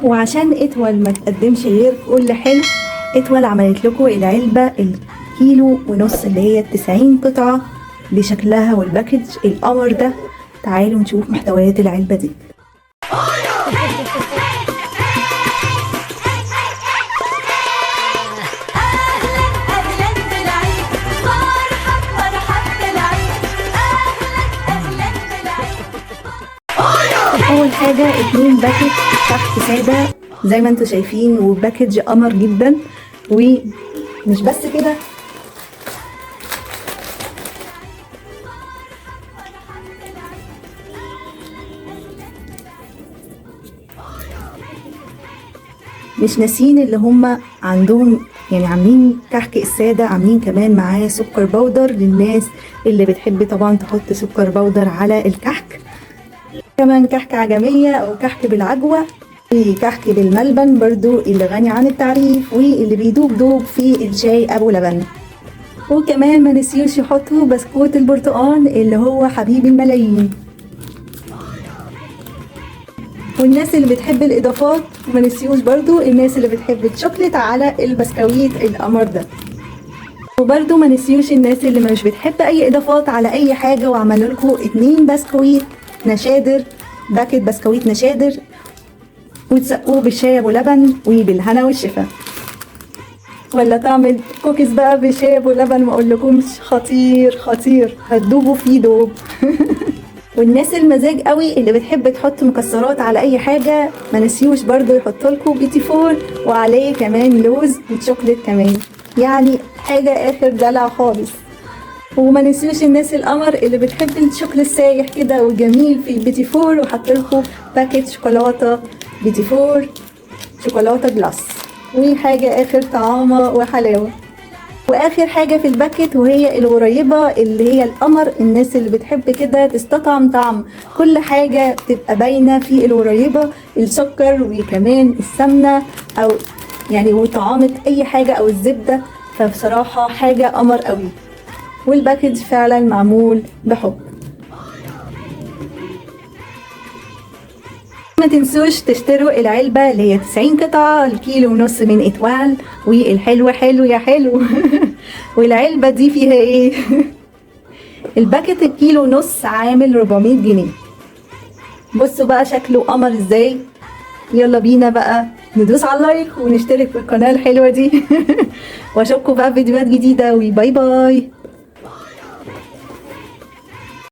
وعشان اتول ما تقدمش غير كل حلو، اتول عملت لكم العلبة الكيلو ونص اللي هي 90 قطعة بشكلها والباكج القمر ده. تعالوا نشوف محتويات العلبة دي. اول حاجة 2 باكج تحت سادة زي ما انتوا شايفين، وباكج قمر جدا. ومش بس كده، مش ناسين اللي هم عندهم يعني عاملين كحك السادة، عاملين كمان معاه سكر بودر للناس اللي بتحب طبعا تحط سكر بودر على الكحك. كمان كحك عجمية او كحك بالعجوة، وكحك بالملبن برضو اللي غني عن التعريف واللي بيدوب دوب في الشاي ابو لبن. وكمان ما نسيوش يحطوا بسكوت البرتقال اللي هو حبيب الملايين. والناس اللي بتحب الاضافات ما نسيوش برضو الناس اللي بتحب الشوكليت على البسكويت القمر ده. وبرضو ما نسيوش الناس اللي مش بتحب اي اضافات على اي حاجة، وعملوا لكم 2 بسكويت نشادر، باكت بسكويت نشادر، وتسقوه بالشاي ابو لبن وبالهنا والشفا. ولا تعمل كوكيز بقى بالشاي ابو لبن، ما اقولكمش خطير خطير، هتدوبوا فيه دوب. والناس المزاج قوي اللي بتحب تحط مكسرات على اي حاجه، ما نسيوش برضو يحطوا لكم بيتي فور وعليه كمان لوز وشوكليت كمان، يعني حاجه اخر دلع خالص. وما نسيوش الناس القمر اللي بتحب الشوكليت سايح كده وجميل في البيتي فور، وحط لكم باكيت شوكولاته بيتي فور شوكولاته جلاس، وحاجه اخر طعامه وحلاوه. واخر حاجه في الباكت وهي الغريبه اللي هي القمر، الناس اللي بتحب كده تستطعم طعم كل حاجه تبقى باينه في الغريبه، السكر وكمان السمنه او يعني وطعامه اي حاجه او الزبده. فبصراحه حاجه قمر قوي، والباكج فعلا معمول بحب. ما تنسوش تشتروا العلبة اللي هي 90 قطعة الكيلو ونص من اتوال، والحلو حلو يا حلو. والعلبة دي فيها ايه؟ الباكت الكيلو ونص عامل 400 جنيه. بصوا بقى شكله قمر ازاي. يلا بينا بقى ندوس على اللايك ونشترك في القناة الحلوة دي. واشوفكم بقى في فيديوهات جديدة، وباي باي.